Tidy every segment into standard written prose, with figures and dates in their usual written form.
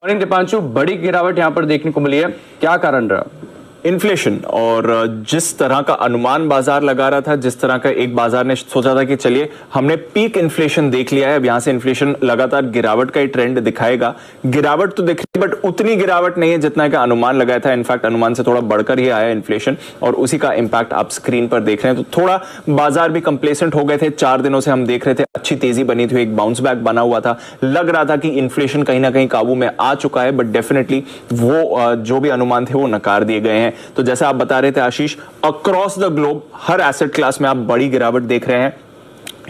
और दीपांशु, बड़ी गिरावट यहां पर देखने को मिली है, क्या कारण रहा? इन्फ्लेशन। और जिस तरह का अनुमान बाजार लगा रहा था, जिस तरह का एक बाजार ने सोचा था कि चलिए हमने पीक इन्फ्लेशन देख लिया है, अब यहां से इन्फ्लेशन लगातार गिरावट का ही ट्रेंड दिखाएगा। गिरावट तो दिख रही है, बट उतनी गिरावट नहीं है जितना का अनुमान लगाया था। इनफैक्ट अनुमान से थोड़ा बढ़कर ही आया इन्फ्लेशन, और उसी का इंपैक्ट आप स्क्रीन पर देख रहे हैं। तो थोड़ा बाजार भी कंप्लेसेंट हो गए थे। 4 दिनों से हम देख रहे थे अच्छी तेजी बनी थी, एक बाउंस बैक बना हुआ था, लग रहा था कि इन्फ्लेशन कहीं ना कहीं काबू में आ चुका है, बट डेफिनेटली वो जो भी अनुमान थे वो नकार दिए गए हैं। तो जैसा आप बता रहे थे आशीष, अक्रॉस द ग्लोब हर एसेट क्लास में आप बड़ी गिरावट देख रहे हैं।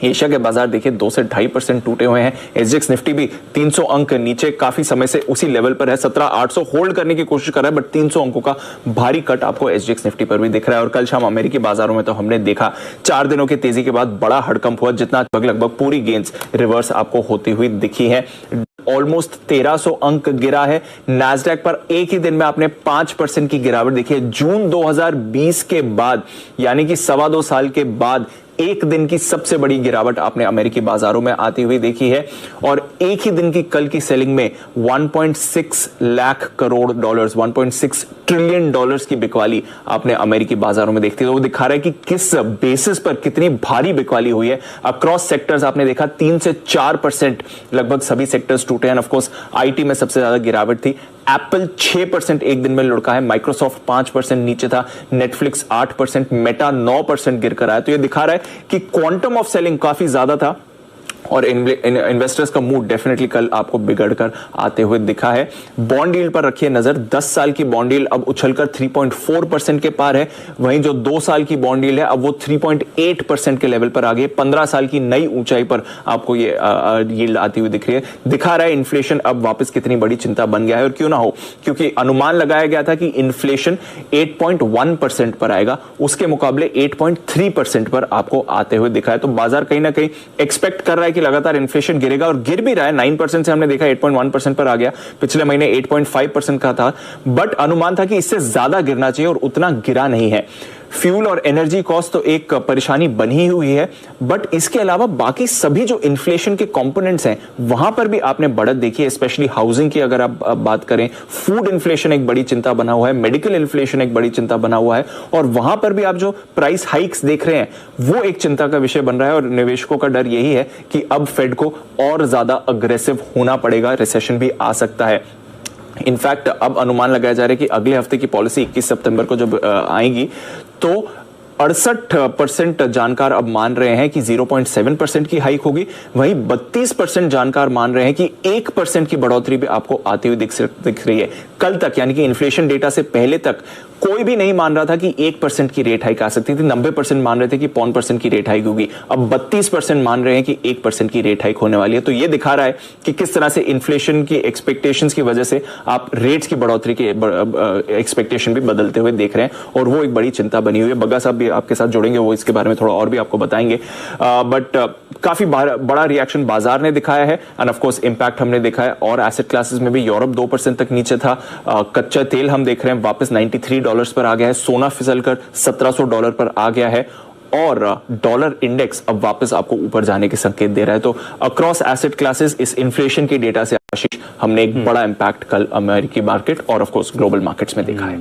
एशिया के बाजार देखिए 2 से 2.5% टूटे हुए हैं। एसजीएक्स निफ्टी भी 300 अंक नीचे काफी समय से उसी लेवल पर है। 17,800 होल्ड करने की कोशिश कर रहा है, बट 300 अंकों का भारी कट आपको एसजीएक्स निफ्टी पर भी दिख रहा है। और कल शाम अमेरिकी बाजारों में तो हमने देखा 4 दिनों की तेजी के बाद बड़ा हड़कंप हुआ, जितना लगभग पूरी गेंस रिवर्स आपको होती हुई दिखी है। ऑलमोस्ट 1300 अंक गिरा है। नैस्डैक पर एक ही दिन में आपने 5% की गिरावट देखी है। जून 2020 के बाद, यानी कि 2.25 साल के बाद एक दिन की सबसे बड़ी गिरावट आपने अमेरिकी बाजारों में आती हुई देखी है। और एक ही दिन की कल की सेलिंग में 1.6 lakh crore dollars, 1.6 trillion dollars की बिकवाली आपने अमेरिकी बाजारों में देखती है। तो वो दिखा रहा है कि किस बेसिस पर कितनी भारी बिकवाली हुई है। अक्रॉस सेक्टर्स आपने देखा 3 से 4% लगभग सभी सेक्टर्स टूटे हैं। ऑफ कोर्स आईटी में सबसे ज्यादा गिरावट थी। एप्पल 6% एक दिन में लुढ़का है, माइक्रोसॉफ्ट 5% नीचे था, नेटफ्लिक्स 8%, मेटा 9% गिरकर आया। तो ये दिखा रहा है कि क्वांटम ऑफ सेलिंग काफी ज्यादा था, और इन्वेस्टर्स का मूड डेफिनेटली कल आपको बिगड़कर आते हुए दिखा है। बॉन्ड यील्ड पर रखिए नजर। 10 साल की बॉन्ड यील्ड अब उछलकर 3.4% के पार है। वहीं जो 2 साल की बॉन्ड यील्ड है अब वो 3.8% के लेवल पर आ गई। 15 साल की नई ऊंचाई पर आपको ये यील्ड आती हुई दिख रही है। दिखा रहा है इन्फ्लेशन अब वापस कितनी बड़ी चिंता बन गया है। और क्यों ना हो, क्योंकि अनुमान लगाया गया था कि इन्फ्लेशन 8.1% पर आएगा, उसके मुकाबले 8.3% पर आपको आते हुए दिखा है। तो बाजार कहीं ना कहीं एक्सपेक्ट कर रहा है कि लगातार इन्फ्लेशन गिरेगा, और गिर भी रहा है। 9% से हमने देखा 8.1% पर आ गया, पिछले महीने 8.5% का था, बट अनुमान था कि इससे ज्यादा गिरना चाहिए, और उतना गिरा नहीं है। फ्यूल और एनर्जी कॉस्ट तो एक परेशानी बनी हुई है, बट इसके अलावा बाकी सभी जो इन्फ्लेशन के कंपोनेंट्स हैं वहां पर भी आपने बढ़त देखी है। स्पेशली हाउसिंग की अगर आप बात करें, फूड इन्फ्लेशन एक बड़ी चिंता बना हुआ है, मेडिकल इन्फ्लेशन एक बड़ी चिंता बना हुआ है, और वहां पर भी आप जो प्राइस हाइक्स देख रहे हैं वो एक चिंता का विषय बन रहा है। और निवेशकों का डर यही है कि अब फेड को और ज्यादा अग्रेसिव होना पड़ेगा, रिसेशन भी आ सकता है। इनफैक्ट अब अनुमान लगाया जा रहा है कि अगले हफ्ते की पॉलिसी 21 सितंबर को जब आएगी तो 68% जानकार अब मान रहे हैं कि 0.7% की हाइक होगी। वहीं 32% जानकार मान रहे हैं कि 1% की बढ़ोतरी भी आपको आती हुई दिख रही है। कल तक, यानी कि इन्फ्लेशन डेटा से पहले तक कोई भी नहीं मान रहा था कि 1% की रेट हाइक आ सकती थी। 90% मान रहे थे कि 0.5% की रेट हाइक होगी। अब 32% मान रहे हैं कि 1% की रेट हाइक होने वाली है। तो ये दिखा रहा है कि किस तरह से इन्फ्लेशन की एक्सपेक्टेशंस की वजह से आप रेट्स की बढ़ोतरी की एक्सपेक्टेशन भी बदलते हुए देख रहे हैं, और वो एक बड़ी चिंता बनी हुई है। बग्गा साहब भी आपके साथ जुड़ेंगे, वो इसके बारे में थोड़ा और भी आपको बताएंगे। बट काफी बड़ा रिएक्शन बाजार ने दिखाया है, एंड ऑफ कोर्स इंपैक्ट हमने देखा है। और एसेट क्लासेस में भी यूरोप 2% तक नीचे था। कच्चा तेल हम देख रहे हैं वापस $93 पर आ गया है। सोना फिसलकर $1700 पर आ गया है, और डॉलर इंडेक्स अब वापस आपको ऊपर जाने के संकेत दे रहा है। तो अक्रॉस एसेट क्लासेस इस इन्फ्लेशन के डेटा से आशीष हमने एक बड़ा इंपैक्ट कल अमेरिकी मार्केट और ऑफ कोर्स ग्लोबल मार्केट्स में देखा है।